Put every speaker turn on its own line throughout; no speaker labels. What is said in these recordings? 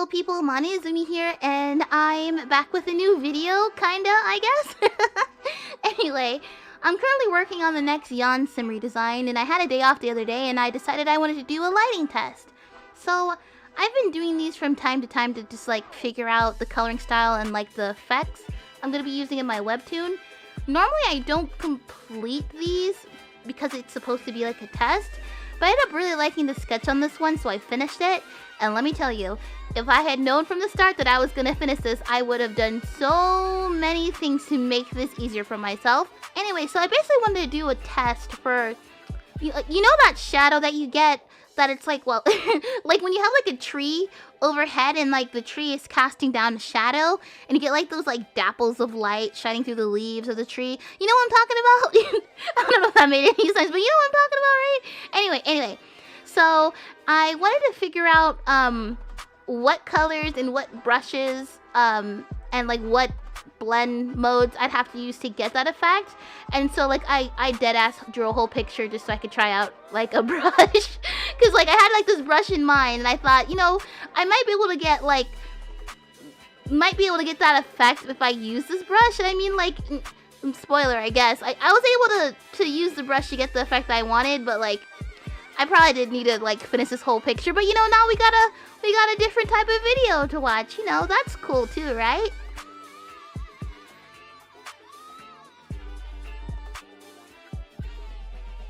people, Mani Izumi here, and I'm back with a new video, kinda, I guess. Anyway, I'm currently working on the next Yon Sim redesign, and I had a day off the other day, and I decided I wanted to do a lighting test. So, I've been doing these from time to time to just like figure out the coloring style and like the effects I'm gonna be using in my Webtoon. Normally I don't complete these because it's supposed to be like a test, but I ended up really liking the sketch on this one, so I finished it. And let me tell you, if I had known from the start that I was gonna finish this, I would have done so many things to make this easier for myself. Anyway, so I basically wanted to do a test for, you know that shadow that you get, that it's like, well, like when you have like a tree overhead and like the tree is casting down a shadow, and you get like those like dapples of light shining through the leaves of the tree. You know what I'm talking about? I don't know if that made any sense, but you know what I'm talking about, right? Anyway, so I wanted to figure out what colors and what brushes and like what blend modes I'd have to use to get that effect. And so like I deadass drew a whole picture just so I could try out like a brush, because like I had like this brush in mind, and I thought, you know, I might be able to get that effect if I use this brush. And I mean, like, spoiler, I guess I was able to use the brush to get the effect I wanted, but like I probably did need to like finish this whole picture. But you know, now we got a different type of video to watch. You know, that's cool too, right?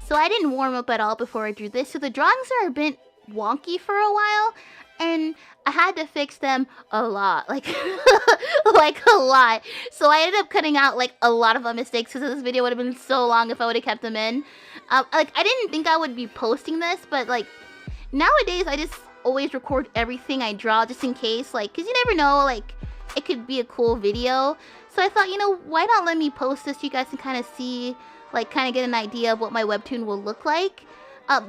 So I didn't warm up at all before I drew this, so the drawings are a bit wonky for a while, and I had to fix them a lot, like, like a lot. So I ended up cutting out like a lot of my mistakes, because this video would have been so long if I would have kept them in. Like, I didn't think I would be posting this, but like, nowadays I just always record everything I draw just in case, like, because you never know, like, it could be a cool video. So I thought, you know, why not let me post this so you guys can kind of see, like, kind of get an idea of what my Webtoon will look like.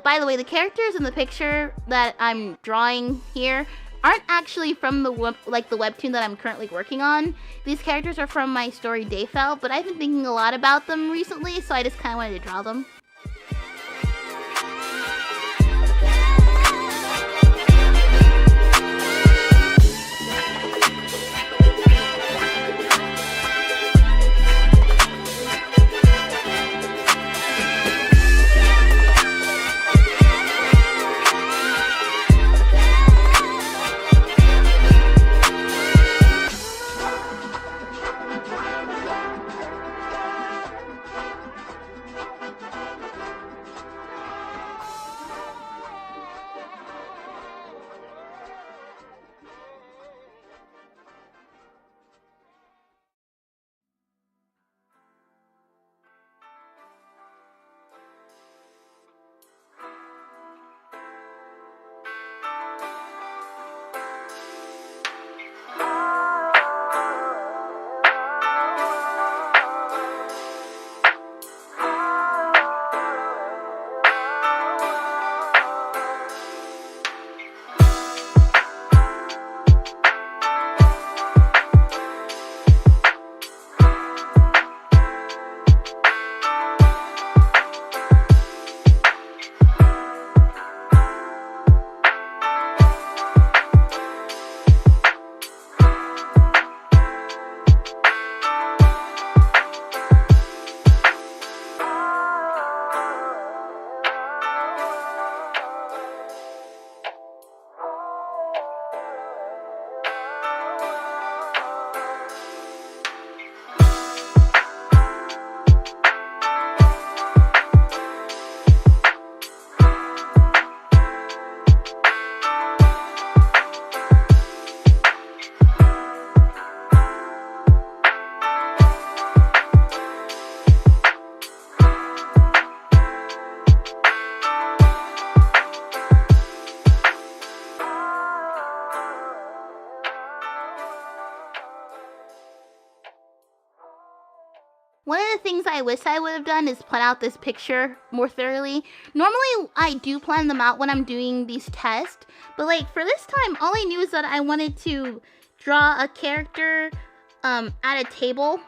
By the way, the characters in the picture that I'm drawing here aren't actually from the Webtoon that I'm currently working on. These characters are from my story Dayfell, but I've been thinking a lot about them recently, so I just kind of wanted to draw them. One of the things I wish I would have done is plan out this picture more thoroughly. Normally, I do plan them out when I'm doing these tests, but like for this time, all I knew is that I wanted to draw a character at a table.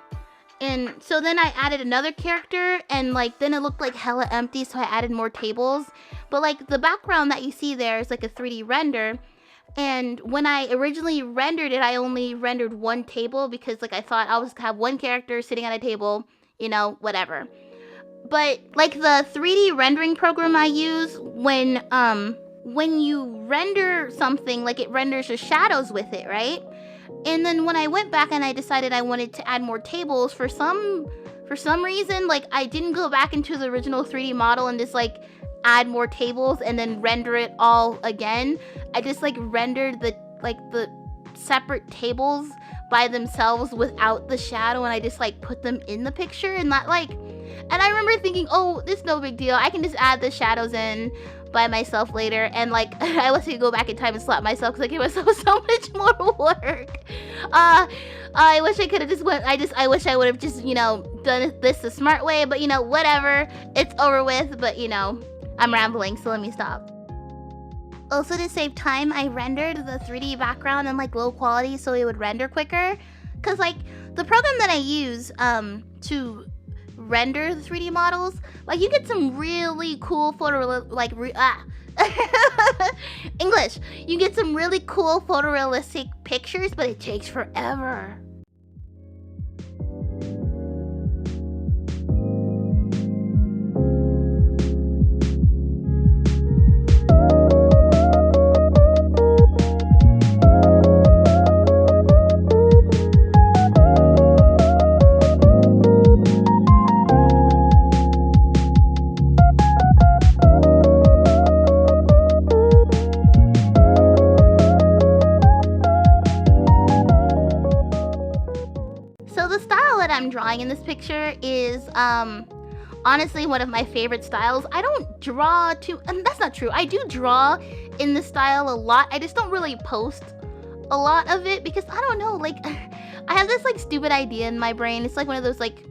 And so then I added another character, and like then it looked like hella empty, so I added more tables. But like the background that you see there is like a 3D render. And when I originally rendered it, I only rendered one table because like I thought I was have one character sitting at a table, you know, whatever. But like the 3D rendering program I use, when you render something, like it renders the shadows with it, right? And then when I went back and I decided I wanted to add more tables, for some reason, like I didn't go back into the original 3D model and just like add more tables and then render it all again. I just like rendered the separate tables by themselves without the shadow, and I just like put them in the picture, and that like, and I remember thinking, oh, this is no big deal, I can just add the shadows in by myself later. And like I wish I could go back in time and slap myself because I gave myself so much more work. I wish I could have just went, I wish I would have just, you know, done this the smart way, but you know, whatever, it's over with. But you know, I'm rambling, so let me stop. Also, to save time, I rendered the 3D background in like low quality so it would render quicker. Cause like the program that I use to render the 3D models, like you get some really cool English. You get some really cool photorealistic pictures, but it takes forever. I'm drawing in this picture is honestly one of my favorite styles. I don't draw too, and that's not true. I do draw in this style a lot. I just don't really post a lot of it because I don't know, like I have this like stupid idea in my brain. It's like one of those like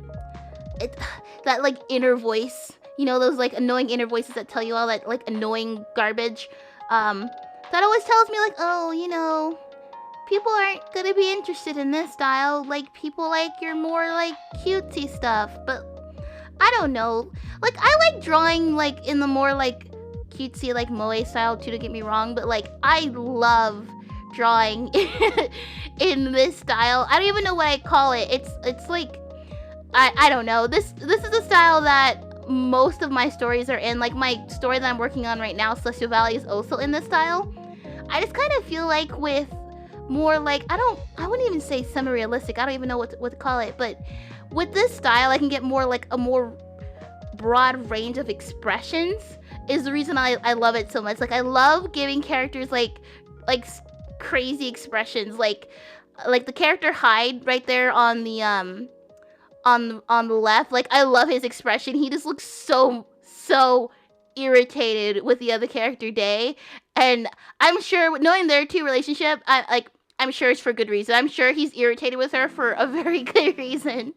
that like inner voice, you know, those like annoying inner voices that tell you all that like annoying garbage that always tells me like, oh, you know, people aren't gonna be interested in this style. Like, people like your more, like, cutesy stuff. But, I don't know. Like, I like drawing, like, in the more, like, cutesy, like, moe style, too, don't get me wrong. But, like, I love drawing in this style. I don't even know what I call it. It's like, I don't know. This is a style that most of my stories are in. Like, my story that I'm working on right now, Celestial Valley, is also in this style. I just kind of feel like with more like, I wouldn't even say semi-realistic, I don't even know what to call it, but with this style I can get more like a more broad range of expressions is the reason I love it so much. Like, I love giving characters like crazy expressions, like the character Hyde right there on the on the left. Like, I love his expression. He just looks so irritated with the other character Day, and I'm sure, knowing their two relationship, I'm sure it's for good reason. I'm sure he's irritated with her for a very good reason.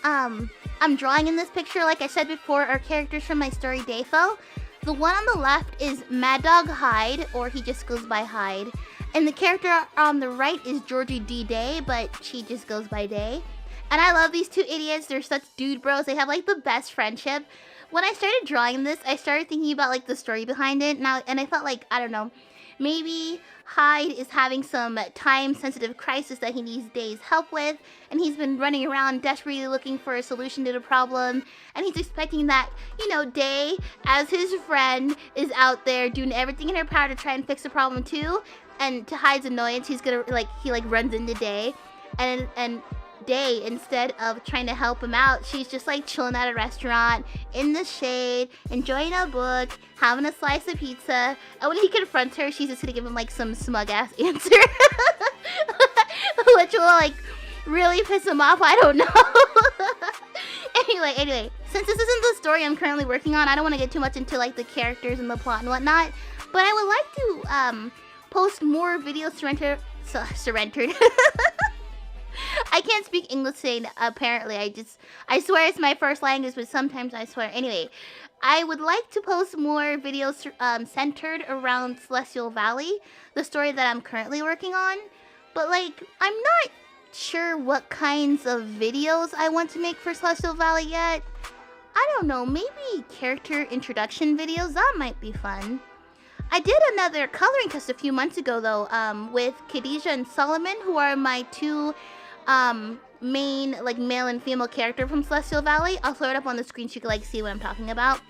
that I'm drawing in this picture, like I said before, are characters from my story Dayfo. The one on the left is Mad Dog Hyde, or he just goes by Hyde. And the character on the right is Georgie D. Day, but she just goes by Day. And I love these two idiots. They're such dude bros. They have like the best friendship. When I started drawing this, I started thinking about like the story behind it. And I felt like, I don't know, maybe Hyde is having some time-sensitive crisis that he needs Day's help with, and he's been running around desperately looking for a solution to the problem, and he's expecting that, you know, Day, as his friend, is out there doing everything in her power to try and fix the problem too. And to Hyde's annoyance, he runs into Day, and Day, instead of trying to help him out, she's just like chilling at a restaurant in the shade, enjoying a book, having a slice of pizza. And when he confronts her, she's just gonna give him like some smug ass answer, which will like really piss him off. I don't know. Anyway, since this isn't the story I'm currently working on, I don't want to get too much into like the characters and the plot and whatnot. But I would like to post more videos surrendered. I can't speak English today, apparently. I swear it's my first language, but sometimes I swear. Anyway, I would like to post more videos centered around Celestial Valley, the story that I'm currently working on. But, like, I'm not sure what kinds of videos I want to make for Celestial Valley yet. I don't know, maybe character introduction videos? That might be fun. I did another coloring test a few months ago, though, with Khadijah and Solomon, who are my two main like male and female character from Celestial Valley. I'll throw it up on the screen so you can like see what I'm talking about.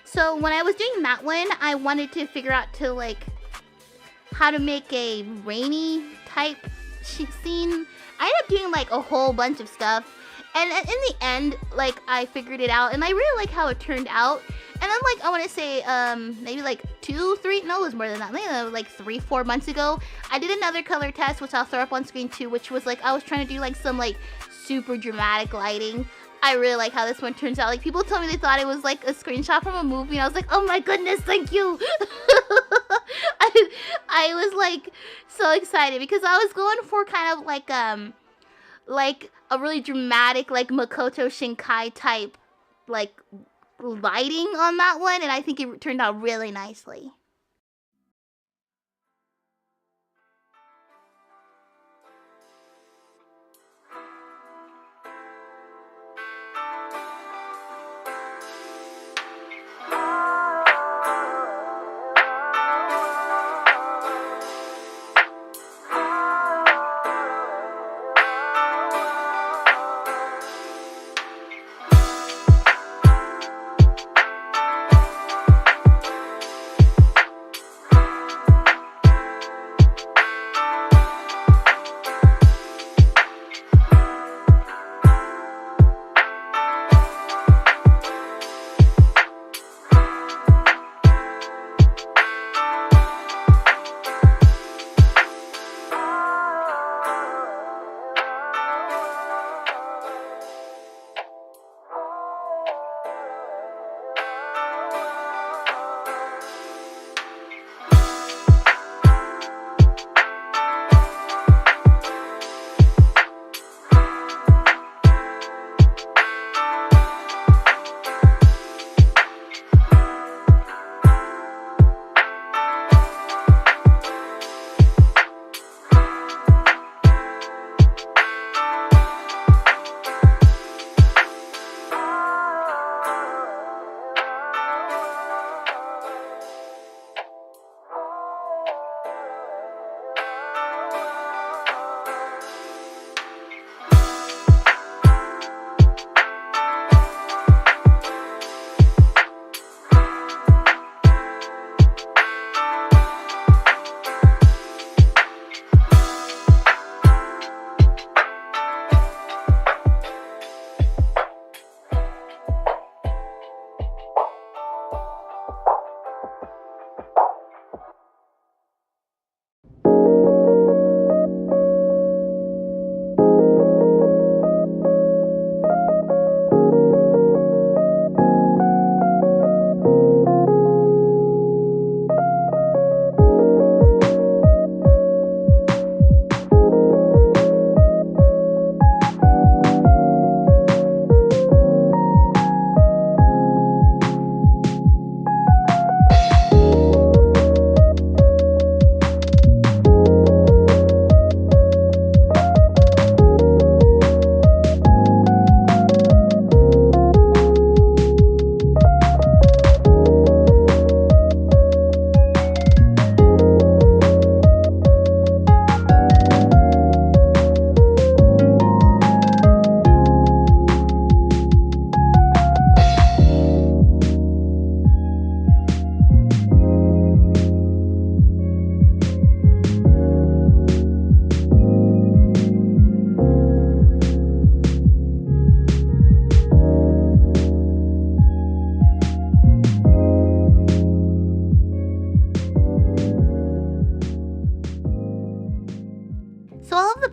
So when I was doing that one, I wanted to figure out how to make a rainy type scene. I ended up doing like a whole bunch of stuff, and in the end, like, I figured it out, and I really like how it turned out. And I'm like, I want to say, maybe like 2, 3, no, it was more than that, maybe like 3, 4 months ago, I did another color test, which I'll throw up on screen too, which was like, I was trying to do like some like super dramatic lighting. I really like how this one turns out. Like, people told me they thought it was like a screenshot from a movie, and I was like, oh my goodness, thank you. I was like so excited because I was going for kind of like a really dramatic, like Makoto Shinkai type, like, lighting on that one, and I think it turned out really nicely.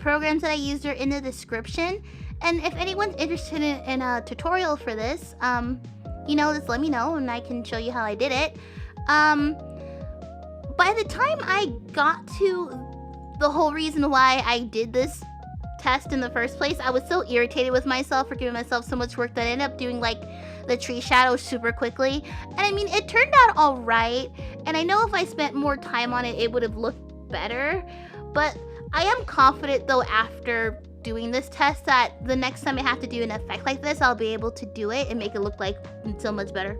programs that I used are in the description. And if anyone's interested in a tutorial for this, you know, just let me know and I can show you how I did it. By the time I got to the whole reason why I did this test in the first place, I was so irritated with myself for giving myself so much work that I ended up doing like the tree shadow super quickly. And I mean, it turned out all right. And I know if I spent more time on it, it would have looked better. But I am confident though, after doing this test, that the next time I have to do an effect like this, I'll be able to do it and make it look like so much better.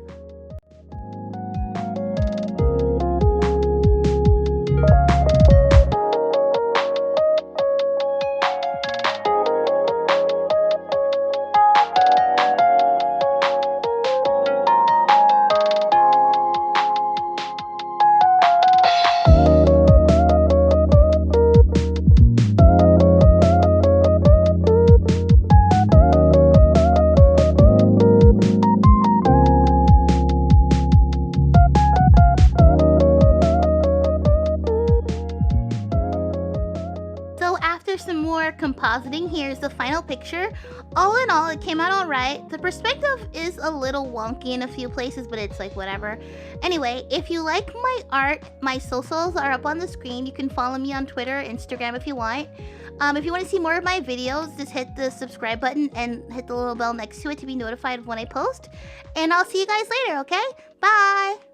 Some more compositing, here's the final picture. All in all, it came out alright. The perspective is a little wonky in a few places, but it's like whatever. Anyway, if you like my art, my socials are up on the screen. You can follow me on Twitter, Instagram if you want. If you want to see more of my videos, just hit the subscribe button and hit the little bell next to it to be notified of when I post. And I'll see you guys later, okay? Bye!